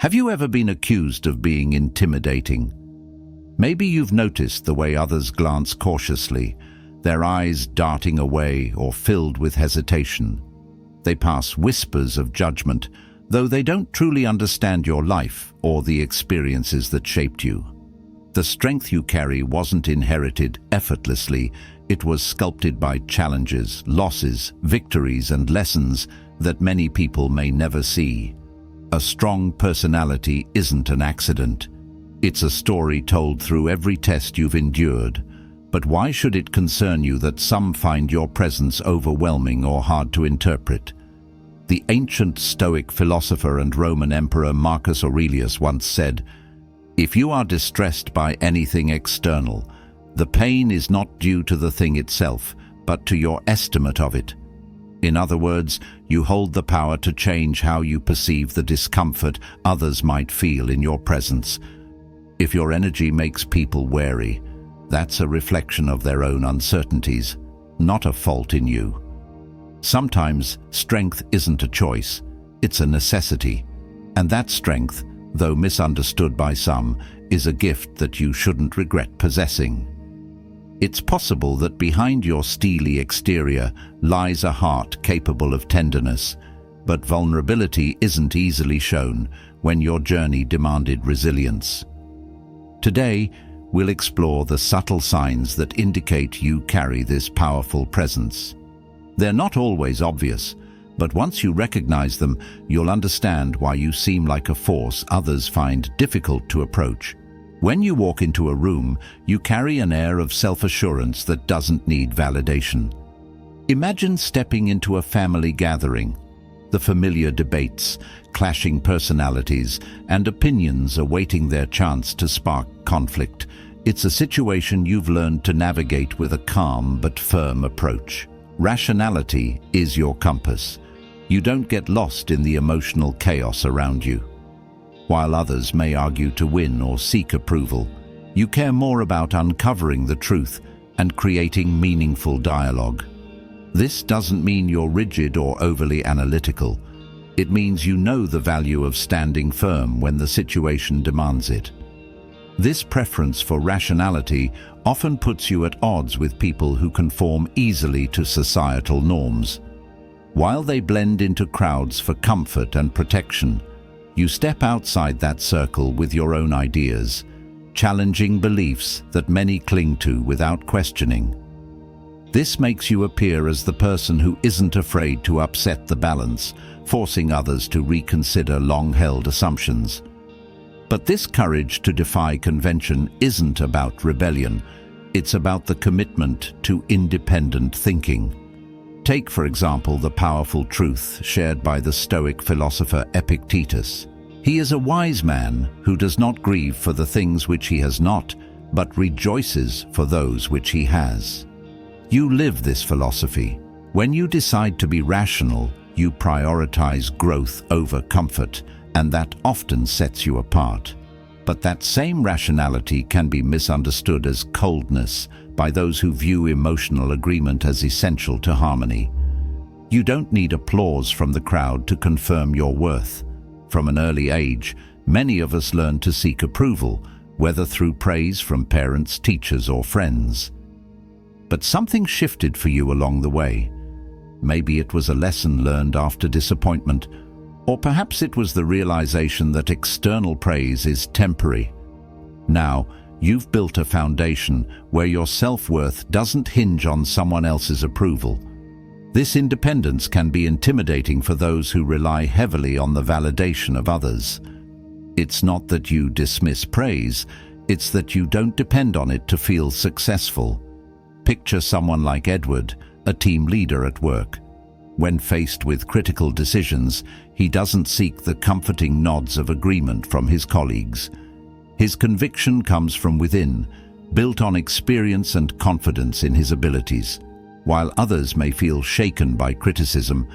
Have you ever been accused of being intimidating? Maybe you've noticed the way others glance cautiously, their eyes darting away or filled with hesitation. They pass whispers of judgment, though they don't truly understand your life or the experiences that shaped you. The strength you carry wasn't inherited effortlessly, it was sculpted by challenges, losses, victories, and lessons that many people may never see. A strong personality isn't an accident. It's a story told through every test you've endured. But why should it concern you that some find your presence overwhelming or hard to interpret? The ancient Stoic philosopher and Roman Emperor Marcus Aurelius once said, "If you are distressed by anything external, the pain is not due to the thing itself, but to your estimate of it." In other words, you hold the power to change how you perceive the discomfort others might feel in your presence. If your energy makes people wary, that's a reflection of their own uncertainties, not a fault in you. Sometimes strength isn't a choice, it's a necessity. And that strength, though misunderstood by some, is a gift that you shouldn't regret possessing. It's possible that behind your steely exterior lies a heart capable of tenderness, but vulnerability isn't easily shown when your journey demanded resilience. Today, we'll explore the subtle signs that indicate you carry this powerful presence. They're not always obvious, but once you recognize them, you'll understand why you seem like a force others find difficult to approach. When you walk into a room, you carry an air of self-assurance that doesn't need validation. Imagine stepping into a family gathering. The familiar debates, clashing personalities, and opinions awaiting their chance to spark conflict. It's a situation you've learned to navigate with a calm but firm approach. Rationality is your compass. You don't get lost in the emotional chaos around you. While others may argue to win or seek approval, you care more about uncovering the truth and creating meaningful dialogue. This doesn't mean you're rigid or overly analytical. It means you know the value of standing firm when the situation demands it. This preference for rationality often puts you at odds with people who conform easily to societal norms. While they blend into crowds for comfort and protection, you step outside that circle with your own ideas, challenging beliefs that many cling to without questioning. This makes you appear as the person who isn't afraid to upset the balance, forcing others to reconsider long-held assumptions. But this courage to defy convention isn't about rebellion, it's about the commitment to independent thinking. Take, for example, the powerful truth shared by the Stoic philosopher Epictetus. He is a wise man who does not grieve for the things which he has not, but rejoices for those which he has. You live this philosophy. When you decide to be rational, you prioritize growth over comfort, and that often sets you apart. But that same rationality can be misunderstood as coldness by those who view emotional agreement as essential to harmony. You don't need applause from the crowd to confirm your worth. From an early age, many of us learn to seek approval, whether through praise from parents, teachers, or friends. But something shifted for you along the way. Maybe it was a lesson learned after disappointment, or perhaps it was the realization that external praise is temporary. Now, you've built a foundation where your self-worth doesn't hinge on someone else's approval. This independence can be intimidating for those who rely heavily on the validation of others. It's not that you dismiss praise, it's that you don't depend on it to feel successful. Picture someone like Edward, a team leader at work. When faced with critical decisions, he doesn't seek the comforting nods of agreement from his colleagues. His conviction comes from within, built on experience and confidence in his abilities. While others may feel shaken by criticism,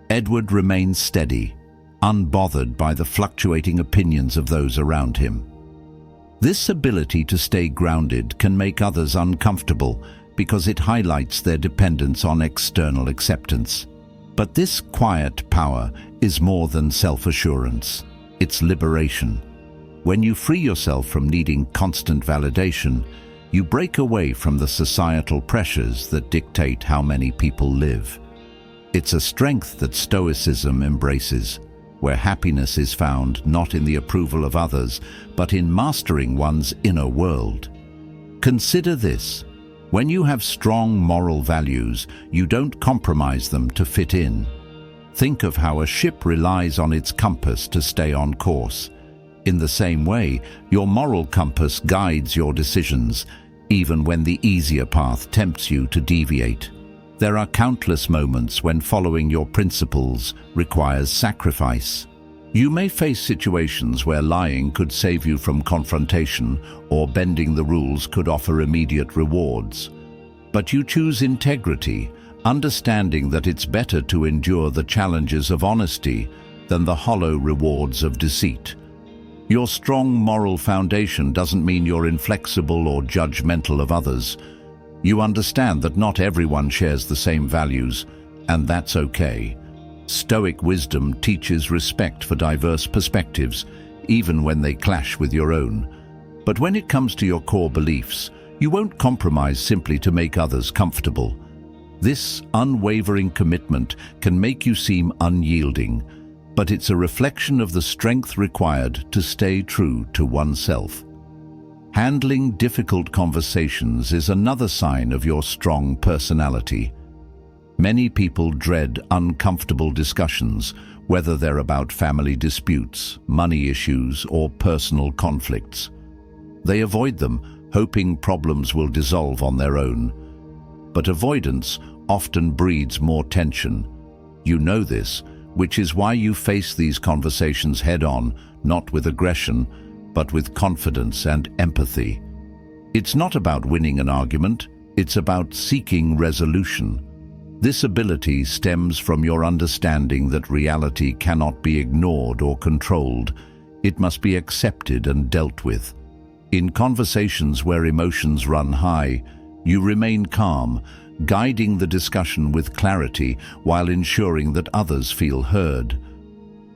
Edward remains steady, unbothered by the fluctuating opinions of those around him. This ability to stay grounded can make others uncomfortable because it highlights their dependence on external acceptance. But this quiet power is more than self-assurance. it's liberation. When you free yourself from needing constant validation, you break away from the societal pressures that dictate how many people live. It's a strength that Stoicism embraces, where happiness is found not in the approval of others, but in mastering one's inner world. Consider this. When you have strong moral values, you don't compromise them to fit in. Think of how a ship relies on its compass to stay on course. In the same way, your moral compass guides your decisions, even when the easier path tempts you to deviate. There are countless moments when following your principles requires sacrifice. You may face situations where lying could save you from confrontation, or bending the rules could offer immediate rewards. But you choose integrity, understanding that it's better to endure the challenges of honesty than the hollow rewards of deceit. Your strong moral foundation doesn't mean you're inflexible or judgmental of others. You understand that not everyone shares the same values, and that's okay. Stoic wisdom teaches respect for diverse perspectives, even when they clash with your own. But when it comes to your core beliefs, you won't compromise simply to make others comfortable. This unwavering commitment can make you seem unyielding, but it's a reflection of the strength required to stay true to oneself. Handling difficult conversations is another sign of your strong personality. Many people dread uncomfortable discussions, whether they're about family disputes, money issues, or personal conflicts. They avoid them, hoping problems will dissolve on their own. But avoidance often breeds more tension. You know this, which is why you face these conversations head-on, not with aggression, but with confidence and empathy. It's not about winning an argument, it's about seeking resolution. This ability stems from your understanding that reality cannot be ignored or controlled. It must be accepted and dealt with. In conversations where emotions run high, you remain calm, guiding the discussion with clarity while ensuring that others feel heard.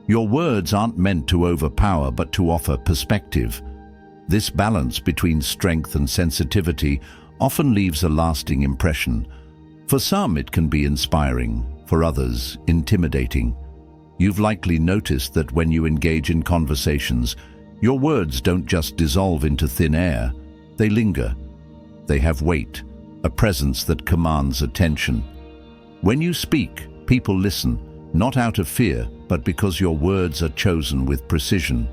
Your words aren't meant to overpower but to offer perspective. This balance between strength and sensitivity often leaves a lasting impression. For some, it can be inspiring, for others, intimidating. You've likely noticed that when you engage in conversations, your words don't just dissolve into thin air, they linger. They have weight, a presence that commands attention. When you speak, people listen, not out of fear, but because your words are chosen with precision.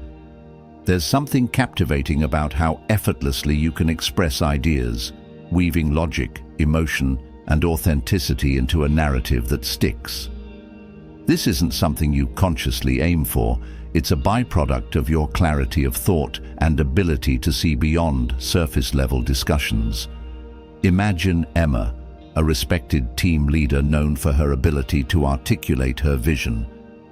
There's something captivating about how effortlessly you can express ideas, weaving logic, emotion, and authenticity into a narrative that sticks. This isn't something you consciously aim for, it's a byproduct of your clarity of thought and ability to see beyond surface-level discussions. Imagine Emma, a respected team leader known for her ability to articulate her vision.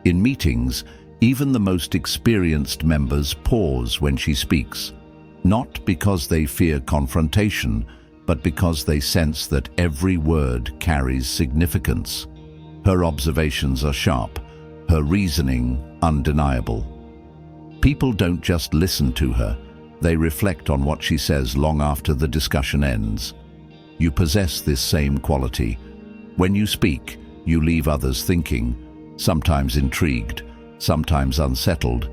In meetings, even the most experienced members pause when she speaks, not because they fear confrontation, but because they sense that every word carries significance. Her observations are sharp, her reasoning undeniable. People don't just listen to her, they reflect on what she says long after the discussion ends. You possess this same quality. When you speak, you leave others thinking, sometimes intrigued, sometimes unsettled,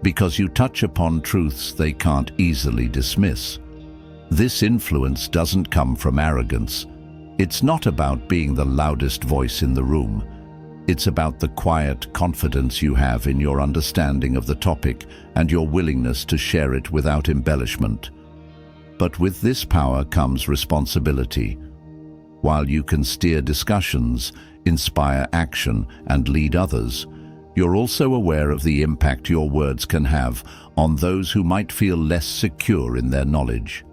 because you touch upon truths they can't easily dismiss. This influence doesn't come from arrogance. It's not about being the loudest voice in the room. It's about the quiet confidence you have in your understanding of the topic and your willingness to share it without embellishment. But with this power comes responsibility. While you can steer discussions, inspire action, and lead others, you're also aware of the impact your words can have on those who might feel less secure in their knowledge.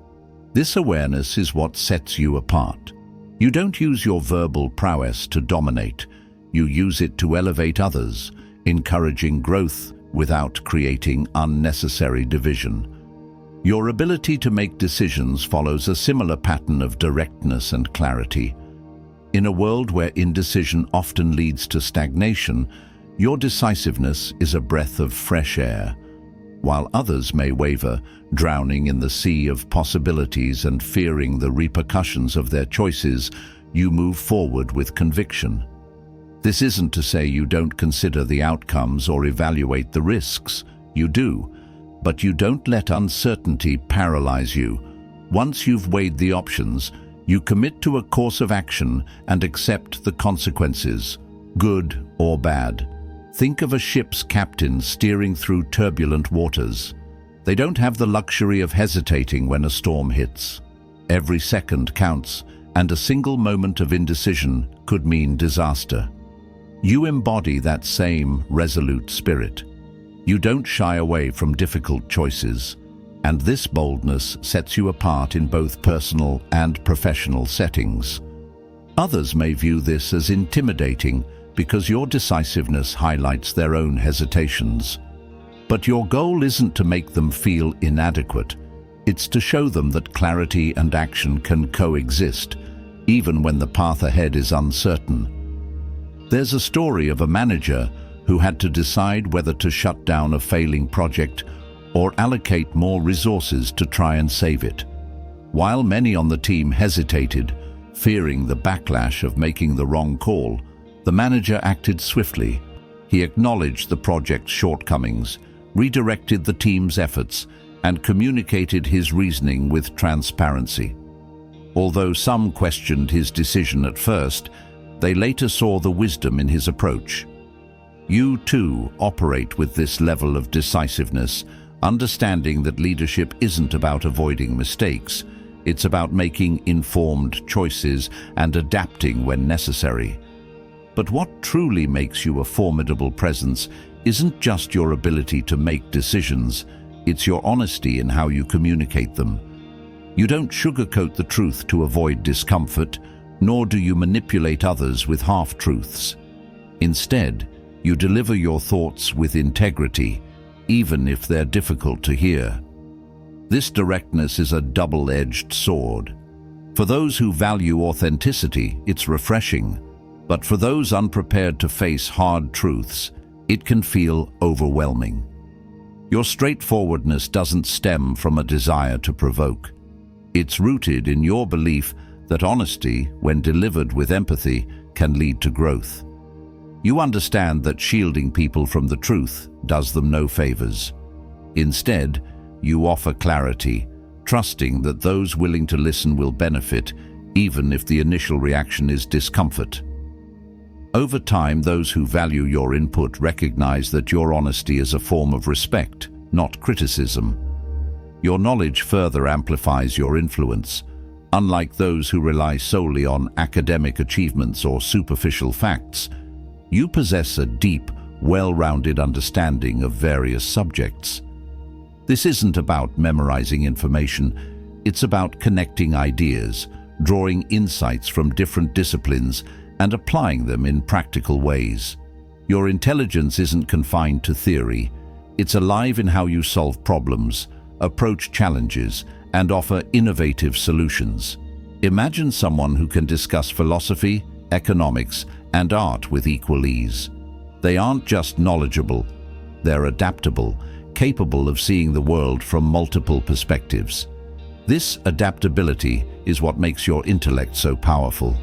This awareness is what sets you apart. You don't use your verbal prowess to dominate. You use it to elevate others, encouraging growth without creating unnecessary division. Your ability to make decisions follows a similar pattern of directness and clarity. In a world where indecision often leads to stagnation, Your decisiveness is a breath of fresh air. While others may waver, drowning in the sea of possibilities and fearing the repercussions of their choices, you move forward with conviction. This isn't to say you don't consider the outcomes or evaluate the risks. You do, but you don't let uncertainty paralyze you. Once you've weighed the options, you commit to a course of action and accept the consequences, good or bad. Think of a ship's captain steering through turbulent waters. They don't have the luxury of hesitating when a storm hits. Every second counts, and a single moment of indecision could mean disaster. You embody that same resolute spirit. You don't shy away from difficult choices, and this boldness sets you apart in both personal and professional settings. Others may view this as intimidating because your decisiveness highlights their own hesitations. But your goal isn't to make them feel inadequate. It's to show them that clarity and action can coexist, even when the path ahead is uncertain. There's a story of a manager who had to decide whether to shut down a failing project or allocate more resources to try and save it. While many on the team hesitated, fearing the backlash of making the wrong call, the manager acted swiftly. He acknowledged the project's shortcomings, redirected the team's efforts, and communicated his reasoning with transparency. Although some questioned his decision at first, they later saw the wisdom in his approach. You too operate with this level of decisiveness, understanding that leadership isn't about avoiding mistakes. It's about making informed choices and adapting when necessary. But what truly makes you a formidable presence isn't just your ability to make decisions, it's your honesty in how you communicate them. You don't sugarcoat the truth to avoid discomfort, nor do you manipulate others with half-truths. Instead, you deliver your thoughts with integrity, even if they're difficult to hear. This directness is a double-edged sword. For those who value authenticity, it's refreshing. But for those unprepared to face hard truths, it can feel overwhelming. Your straightforwardness doesn't stem from a desire to provoke. It's rooted in your belief that honesty, when delivered with empathy, can lead to growth. You understand that shielding people from the truth does them no favors. Instead, you offer clarity, trusting that those willing to listen will benefit, even if the initial reaction is discomfort. Over time, those who value your input recognize that your honesty is a form of respect, not criticism. Your knowledge further amplifies your influence. Unlike those who rely solely on academic achievements or superficial facts, you possess a deep, well-rounded understanding of various subjects. This isn't about memorizing information, it's about connecting ideas, drawing insights from different disciplines, and applying them in practical ways. Your intelligence isn't confined to theory, it's alive in how you solve problems, approach challenges, and offer innovative solutions. Imagine someone who can discuss philosophy, economics, and art with equal ease. They aren't just knowledgeable, they're adaptable, capable of seeing the world from multiple perspectives. This adaptability is what makes your intellect so powerful.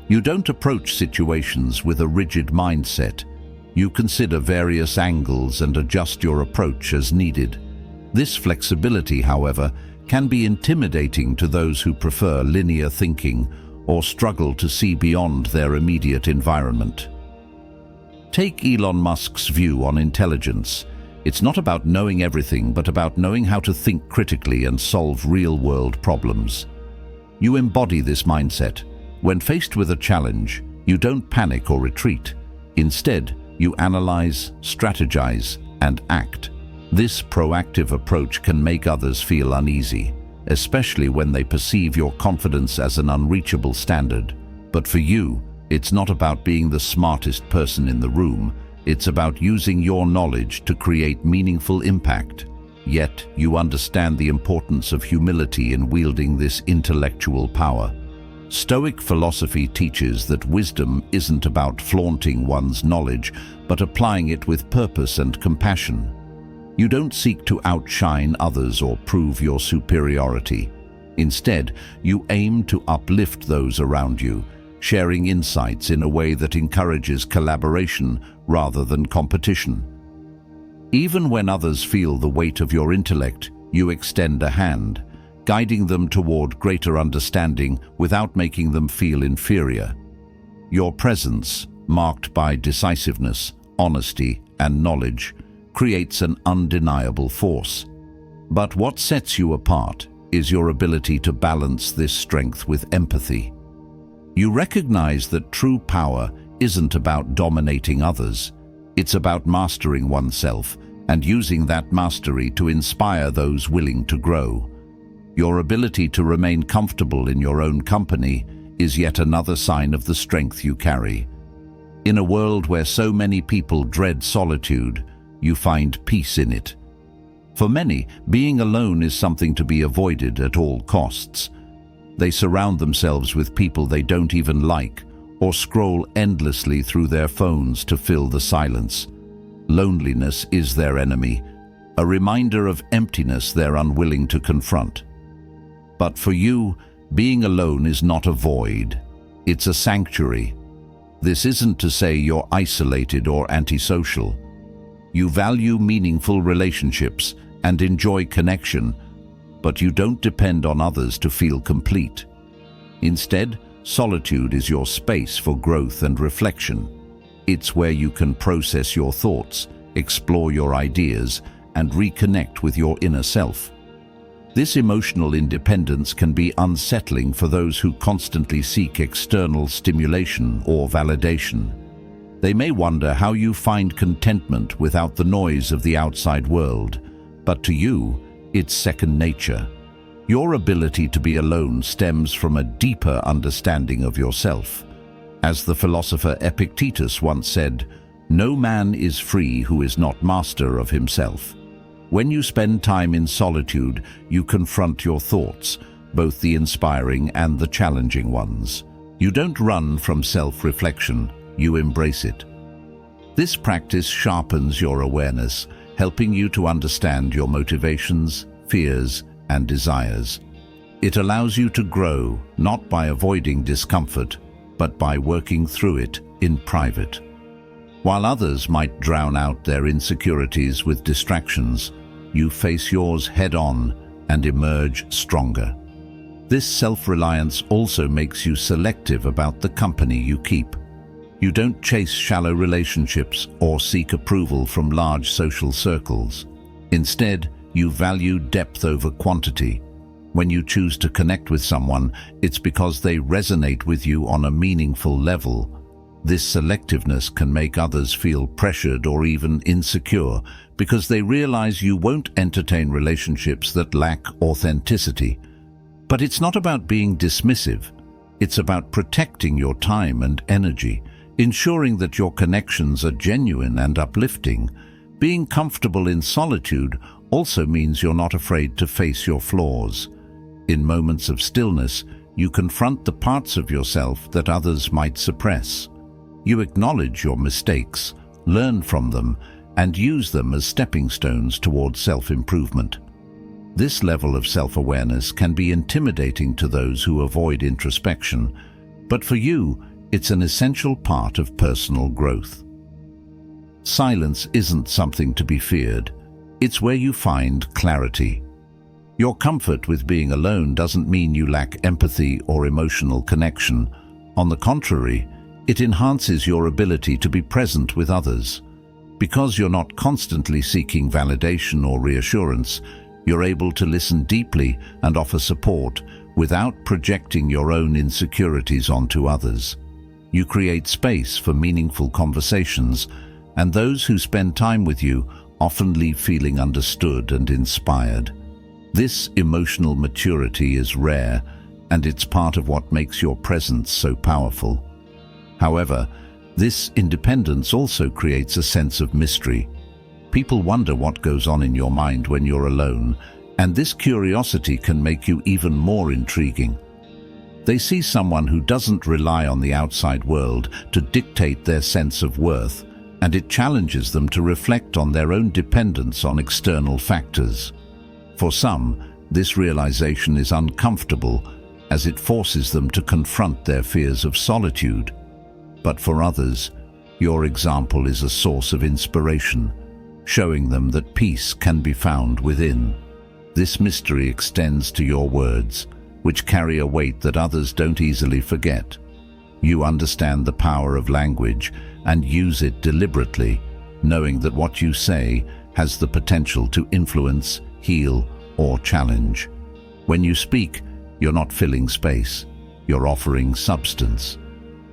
You don't approach situations with a rigid mindset. You consider various angles and adjust your approach as needed. This flexibility, however, can be intimidating to those who prefer linear thinking or struggle to see beyond their immediate environment. Take Elon Musk's view on intelligence. It's not about knowing everything, but about knowing how to think critically and solve real-world problems. You embody this mindset. When faced with a challenge, you don't panic or retreat. Instead, you analyze, strategize, and act. This proactive approach can make others feel uneasy, especially when they perceive your confidence as an unreachable standard. But for you, it's not about being the smartest person in the room. It's about using your knowledge to create meaningful impact. Yet, you understand the importance of humility in wielding this intellectual power. Stoic philosophy teaches that wisdom isn't about flaunting one's knowledge, but applying it with purpose and compassion. You don't seek to outshine others or prove your superiority. Instead, you aim to uplift those around you, sharing insights in a way that encourages collaboration rather than competition. Even when others feel the weight of your intellect, you extend a hand, guiding them toward greater understanding without making them feel inferior. Your presence, marked by decisiveness, honesty, and knowledge, creates an undeniable force. But what sets you apart is your ability to balance this strength with empathy. You recognize that true power isn't about dominating others. It's about mastering oneself and using that mastery to inspire those willing to grow. Your ability to remain comfortable in your own company is yet another sign of the strength you carry. In a world where so many people dread solitude, you find peace in it. For many, being alone is something to be avoided at all costs. They surround themselves with people they don't even like, or scroll endlessly through their phones to fill the silence. Loneliness is their enemy, a reminder of emptiness they're unwilling to confront. But for you, being alone is not a void. It's a sanctuary. This isn't to say you're isolated or antisocial. You value meaningful relationships and enjoy connection, but you don't depend on others to feel complete. Instead, solitude is your space for growth and reflection. It's where you can process your thoughts, explore your ideas, and reconnect with your inner self. This emotional independence can be unsettling for those who constantly seek external stimulation or validation. They may wonder how you find contentment without the noise of the outside world, but to you, it's second nature. Your ability to be alone stems from a deeper understanding of yourself. As the philosopher Epictetus once said, "No man is free who is not master of himself." When you spend time in solitude, you confront your thoughts, both the inspiring and the challenging ones. You don't run from self-reflection, you embrace it. This practice sharpens your awareness, helping you to understand your motivations, fears, and desires. It allows you to grow, not by avoiding discomfort, but by working through it in private. While others might drown out their insecurities with distractions, you face yours head-on and emerge stronger. This self-reliance also makes you selective about the company you keep. You don't chase shallow relationships or seek approval from large social circles. Instead, you value depth over quantity. When you choose to connect with someone, it's because they resonate with you on a meaningful level. This selectiveness can make others feel pressured or even insecure because they realize you won't entertain relationships that lack authenticity. But it's not about being dismissive. It's about protecting your time and energy, ensuring that your connections are genuine and uplifting. Being comfortable in solitude also means you're not afraid to face your flaws. In moments of stillness, you confront the parts of yourself that others might suppress. You acknowledge your mistakes, learn from them, and use them as stepping stones towards self-improvement. This level of self-awareness can be intimidating to those who avoid introspection, but for you, it's an essential part of personal growth. Silence isn't something to be feared. It's where you find clarity. Your comfort with being alone doesn't mean you lack empathy or emotional connection. On the contrary, it enhances your ability to be present with others. Because you're not constantly seeking validation or reassurance, you're able to listen deeply and offer support without projecting your own insecurities onto others. You create space for meaningful conversations, and those who spend time with you often leave feeling understood and inspired. This emotional maturity is rare, and it's part of what makes your presence so powerful. However, this independence also creates a sense of mystery. People wonder what goes on in your mind when you're alone, and this curiosity can make you even more intriguing. They see someone who doesn't rely on the outside world to dictate their sense of worth, and it challenges them to reflect on their own dependence on external factors. For some, this realization is uncomfortable, as it forces them to confront their fears of solitude. But for others, your example is a source of inspiration, showing them that peace can be found within. This mystery extends to your words, which carry a weight that others don't easily forget. You understand the power of language and use it deliberately, knowing that what you say has the potential to influence, heal, or challenge. When you speak, you're not filling space, you're offering substance.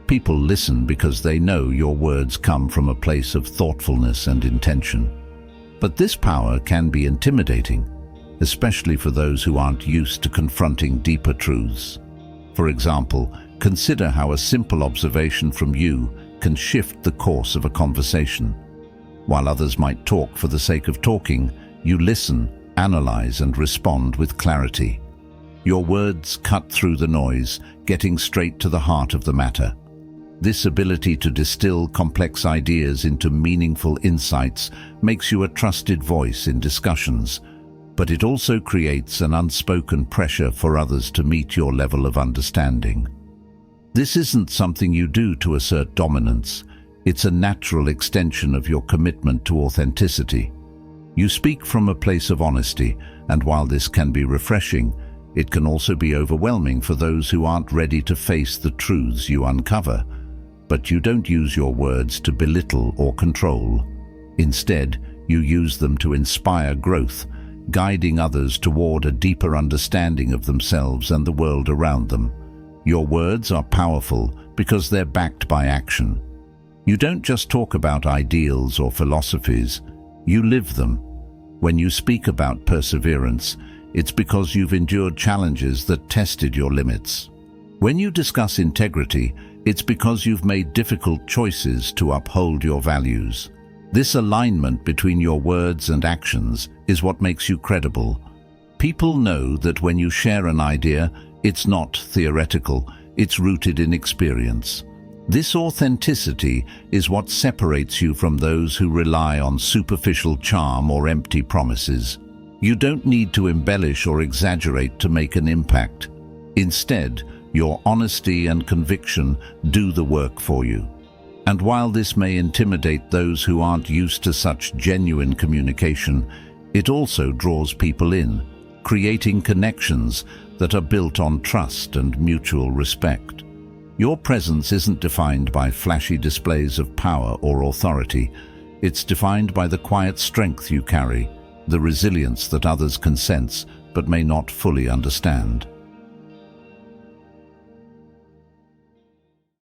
People listen because they know your words come from a place of thoughtfulness and intention. But this power can be intimidating, especially for those who aren't used to confronting deeper truths. For example, consider how a simple observation from you can shift the course of a conversation. While others might talk for the sake of talking, you listen, analyze, and respond with clarity. Your words cut through the noise, getting straight to the heart of the matter. This ability to distill complex ideas into meaningful insights makes you a trusted voice in discussions, but it also creates an unspoken pressure for others to meet your level of understanding. This isn't something you do to assert dominance. It's a natural extension of your commitment to authenticity. You speak from a place of honesty, and while this can be refreshing, it can also be overwhelming for those who aren't ready to face the truths you uncover. But you don't use your words to belittle or control. Instead, you use them to inspire growth, guiding others toward a deeper understanding of themselves and the world around them. Your words are powerful because they're backed by action. You don't just talk about ideals or philosophies, you live them. When you speak about perseverance, it's because you've endured challenges that tested your limits. When you discuss integrity, it's because you've made difficult choices to uphold your values. This alignment between your words and actions is what makes you credible. People know that when you share an idea, it's not theoretical, it's rooted in experience. This authenticity is what separates you from those who rely on superficial charm or empty promises. You don't need to embellish or exaggerate to make an impact. Instead, your honesty and conviction do the work for you. And while this may intimidate those who aren't used to such genuine communication, it also draws people in, creating connections that are built on trust and mutual respect. Your presence isn't defined by flashy displays of power or authority. It's defined by the quiet strength you carry, the resilience that others can sense but may not fully understand.